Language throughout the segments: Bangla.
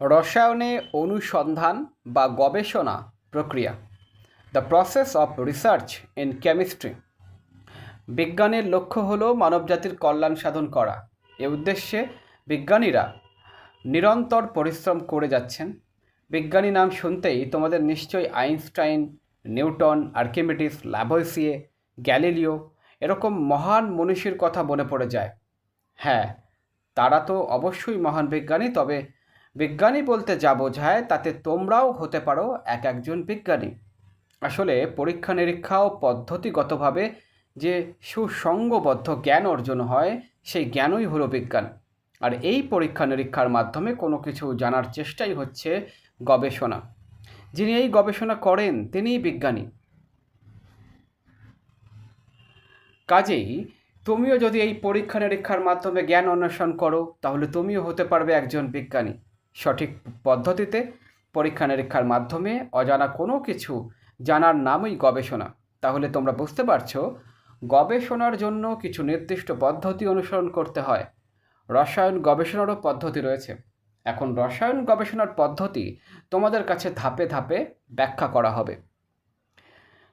রসায়নে অনুসন্ধান বা গবেষণা প্রক্রিয়া, the process of research in chemistry. বিজ্ঞানের লক্ষ্য হল মানবজাতির কল্যাণ সাধন করা। এ উদ্দেশ্যে বিজ্ঞানীরা নিরন্তর পরিশ্রম করে যাচ্ছেন। বিজ্ঞানী নাম শুনতেই তোমাদের নিশ্চয়ই আইনস্টাইন, নিউটন, আর্কিমিডিস, ল্যাভোইসিয়ে, গ্যালিলিও এরকম মহান মনীষীর কথা মনে পড়ে যায়। হ্যাঁ, তারা তো অবশ্যই মহান বিজ্ঞানী, তবে বিজ্ঞানী বলতে যা বোঝায় তাতে তোমরাও হতে পারো একজন বিজ্ঞানী। আসলে পরীক্ষা নিরীক্ষা ও পদ্ধতিগতভাবে যে সুসংগবদ্ধ জ্ঞান অর্জন হয়, সেই জ্ঞানই হলো বিজ্ঞান। আর এই পরীক্ষা নিরীক্ষার মাধ্যমে কোনো কিছু জানার চেষ্টাই হচ্ছে গবেষণা। যিনি এই গবেষণা করেন তিনিই বিজ্ঞানী। কাজেই তুমিও যদি এই পরীক্ষা নিরীক্ষার মাধ্যমে জ্ঞান অন্বেষণ করো, তাহলে তুমিও হতে পারবে একজন বিজ্ঞানী। সঠিক পদ্ধতিতে পরীক্ষা নিরীক্ষার মাধ্যমে অজানা কোনো কিছু জানার নামই গবেষণা। তাহলে তোমরা বুঝতে পারছো, গবেষণার জন্য কিছু নির্দিষ্ট পদ্ধতি অনুসরণ করতে হয়। রসায়ন গবেষণারও পদ্ধতি রয়েছে। এখন রসায়ন গবেষণার পদ্ধতি তোমাদের কাছে ধাপে ধাপে ব্যাখ্যা করা হবে।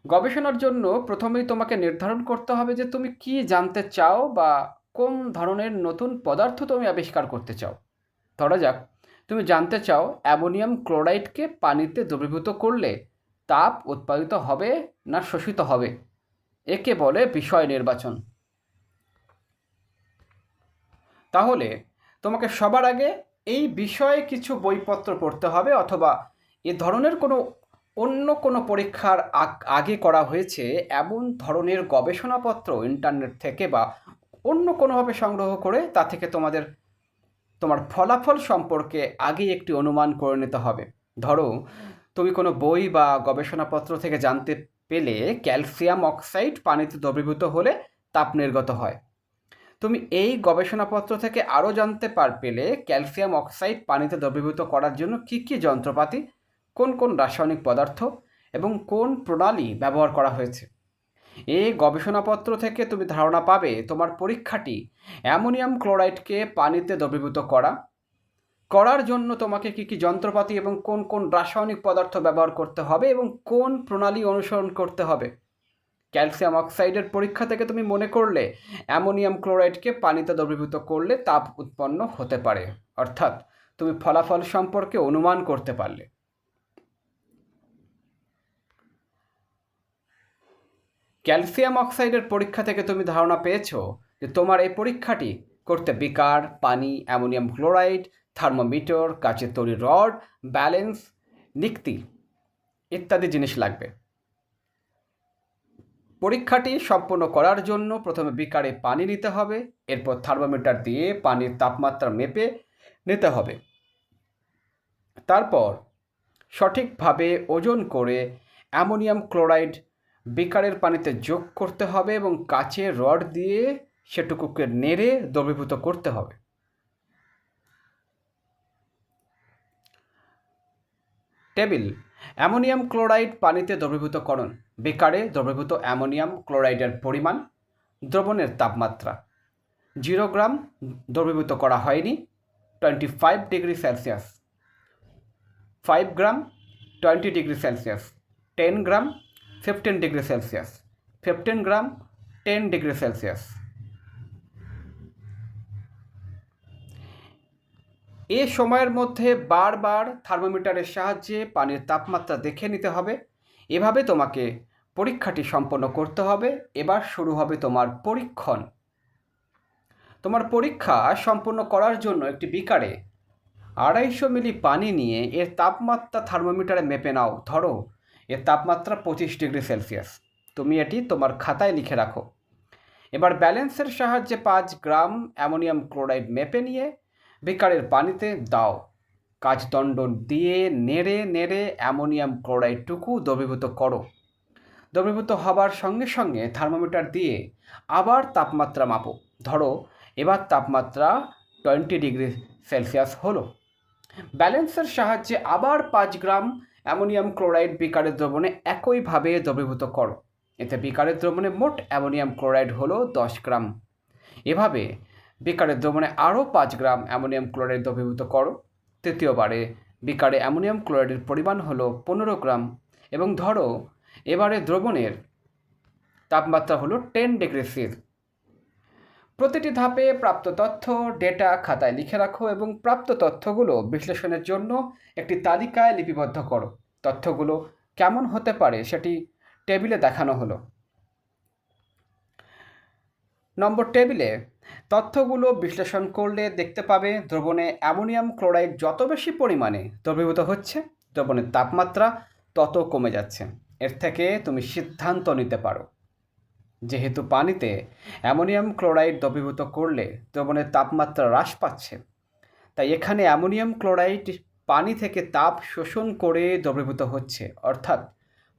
গবেষণার জন্য প্রথমেই তোমাকে নির্ধারণ করতে হবে যে তুমি কি জানতে চাও বা কোন ধরনের নতুন পদার্থ তুমি আবিষ্কার করতে চাও। ধরা যাক তুমি জানতে চাও অ্যামোনিয়াম ক্লোরাইডকে পানিতে দ্রবীভূত করলে তাপ উৎপাদিত হবে না শোষিত হবে। একে বলে বিষয় নির্বাচন। তাহলে তোমাকে সবার আগে এই বিষয়ে কিছু বইপত্র পড়তে হবে, অথবা এ ধরনের অন্য কোনো পরীক্ষার আগে করা হয়েছে এমন ধরনের গবেষণাপত্র ইন্টারনেট থেকে বা অন্য কোনোভাবে সংগ্রহ করে তা থেকে তোমার ফলাফল সম্পর্কে আগেই একটি অনুমান করে নিতে হবে। ধরো তুমি কোনো বই বা গবেষণাপত্র থেকে জানতে পেলে ক্যালসিয়াম অক্সাইড পানিতে দ্রবীভূত হলে তাপ নির্গত হয়। তুমি এই গবেষণাপত্র থেকে আরও জানতে পেলে ক্যালসিয়াম অক্সাইড পানিতে দ্রবীভূত করার জন্য কী কী যন্ত্রপাতি, কোন কোন রাসায়নিক পদার্থ এবং কোন প্রণালী ব্যবহার করা হয়েছে। এই গবেষণাপত্র থেকে তুমি ধারণা পাবে তোমার পরীক্ষাটি অ্যামোনিয়াম ক্লোরাইডকে পানিতে দ্রবীভূত করার জন্য তোমাকে কী কী যন্ত্রপাতি এবং কোন কোন রাসায়নিক পদার্থ ব্যবহার করতে হবে এবং কোন প্রণালী অনুসরণ করতে হবে। ক্যালসিয়াম অক্সাইডের পরীক্ষা থেকে তুমি মনে করলে অ্যামোনিয়াম ক্লোরাইডকে পানিতে দ্রবীভূত করলে তাপ উৎপন্ন হতে পারে, অর্থাৎ তুমি ফলাফল সম্পর্কে অনুমান করতে পারলে। ক্যালসিয়াম অক্সাইডের পরীক্ষা থেকে তুমি ধারণা পেয়েছো যে তোমার এই পরীক্ষাটি করতে বিকার, পানি, অ্যামোনিয়াম ক্লোরাইড, থার্মোমিটার, কাচের তৈরি রড, ব্যালেন্স, নিক্তি ইত্যাদি জিনিস লাগবে। পরীক্ষাটি সম্পন্ন করার জন্য প্রথমে বিকারে পানি নিতে হবে, এরপর থার্মোমিটার দিয়ে পানির তাপমাত্রা মেপে নিতে হবে। তারপর সঠিকভাবে ওজন করে অ্যামোনিয়াম ক্লোরাইড বিকারের পানিতে যোগ করতে হবে এবং কাচের রড দিয়ে সেটুকুকে নেড়ে দ্রবীভূত করতে হবে। টেবিল: অ্যামোনিয়াম ক্লোরাইড পানিতে দ্রবীভূতকরণ, বিকারে দ্রবীভূত অ্যামোনিয়াম ক্লোরাইডের পরিমাণ, দ্রবণের তাপমাত্রা। 0 গ্রাম দ্রবীভূত করা হয়নি, 25 ডিগ্রি সেলসিয়াস। 5 গ্রাম 20 ডিগ্রি সেলসিয়াস। 10 গ্রাম 15 ডিগ্রি সেলসিয়াস। 15 গ্রাম 10 ডিগ্রি সেলসিয়াস। এ সময়ের মধ্যে বারবার থার্মোমিটারের সাহায্যে পানির তাপমাত্রা দেখে নিতে হবে। এভাবে তোমাকে পরীক্ষাটি সম্পন্ন করতে হবে। এবার শুরু হবে তোমার পরীক্ষণ। তোমার পরীক্ষা সম্পন্ন করার জন্য একটি বিকারে 250 মিলি পানি নিয়ে এর তাপমাত্রা থার্মোমিটারে মেপে নাও। ধরো এর তাপমাত্রা 25 ডিগ্রি সেলসিয়াস। তুমি এটি তোমার খাতায় লিখে রাখো। এবার ব্যালেন্সের সাহায্যে 5 গ্রাম অ্যামোনিয়াম ক্লোরাইড মেপে নিয়ে বিকারের পানিতে দাও। কাচদণ্ড দিয়ে নেড়ে নেড়ে অ্যামোনিয়াম ক্লোরাইডটুকু দ্রবীভূত করো। দ্রবীভূত হবার সঙ্গে সঙ্গে থার্মোমিটার দিয়ে আবার তাপমাত্রা মাপো। ধরো এবার তাপমাত্রা 20 ডিগ্রি সেলসিয়াস হলো। ব্যালেন্সের সাহায্যে আবার 5 গ্রাম অ্যামোনিয়াম ক্লোরাইড বিকারের দ্রবণে একইভাবে দ্রবীভূত করো। এতে বিকারের দ্রবণে মোট অ্যামোনিয়াম ক্লোরাইড হলো 10 গ্রাম। এভাবে বিকারের দ্রবণে আরও 5 গ্রাম অ্যামোনিয়াম ক্লোরাইড দ্রবীভূত করো। তৃতীয়বারে বিকারে অ্যামোনিয়াম ক্লোরাইডের পরিমাণ হলো 15 গ্রাম এবং ধরো এবারে দ্রবণের তাপমাত্রা হলো 10 ডিগ্রি সি। প্রতিটি ধাপে প্রাপ্ত তথ্য ডেটা খাতায় লিখে রাখো এবং প্রাপ্ত তথ্যগুলো বিশ্লেষণের জন্য একটি তালিকায় লিপিবদ্ধ করো। তথ্যগুলো কেমন হতে পারে সেটি টেবিলে দেখানো হলো। নম্বর টেবিলে তথ্যগুলো বিশ্লেষণ করলে দেখতে পাবে দ্রবণে অ্যামোনিয়াম ক্লোরাইড যত বেশি পরিমাণে দ্রবীভূত হচ্ছে, দ্রবণের তাপমাত্রা তত কমে যাচ্ছে। এর থেকে তুমি সিদ্ধান্ত নিতে পারো যেহেতু পানিতে অ্যামোনিয়াম ক্লোরাইড দ্রবীভূত করলে দ্রবণের তাপমাত্রা হ্রাস পাচ্ছে, তাই এখানে অ্যামোনিয়াম ক্লোরাইড পানি থেকে তাপ শোষণ করে দ্রবীভূত হচ্ছে। অর্থাৎ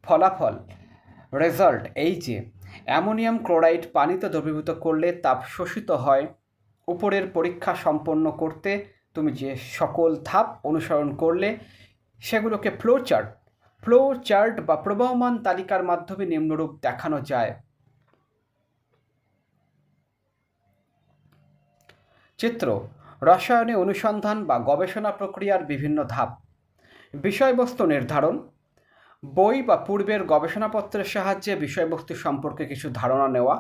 ফলাফল রেজাল্ট এই যে অ্যামোনিয়াম ক্লোরাইড পানিতে দ্রবীভূত করলে তাপ শোষিত হয়। উপরের পরীক্ষা সম্পন্ন করতে তুমি যে সকল ধাপ অনুসরণ করলে সেগুলোকে ফ্লো চার্ট বা প্রবাহমান তালিকার মাধ্যমে নিম্নরূপ দেখানো যায়। চিত্র: রসায়নে অনুসন্ধান বা গবেষণা প্রক্রিয়ার বিভিন্ন ধাপ। বিষয়বস্তু নির্ধারণ: বই বা পূর্বের গবেষণাপত্রের সাহায্যে বিষয়বস্তু সম্পর্কে কিছু ধারণা নেওয়া।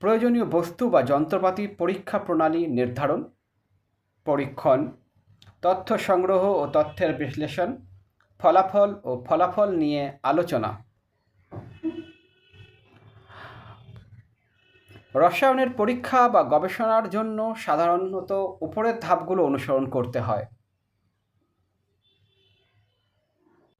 প্রয়োজনীয় বস্তু বা যন্ত্রপাতি পরীক্ষা প্রণালী নির্ধারণ। পরীক্ষণ: তথ্য সংগ্রহ ও তথ্যের বিশ্লেষণ। ফলাফল নিয়ে আলোচনা। রসায়নের পরীক্ষা বা গবেষণার জন্য সাধারণত উপরের ধাপগুলো অনুসরণ করতে হয়।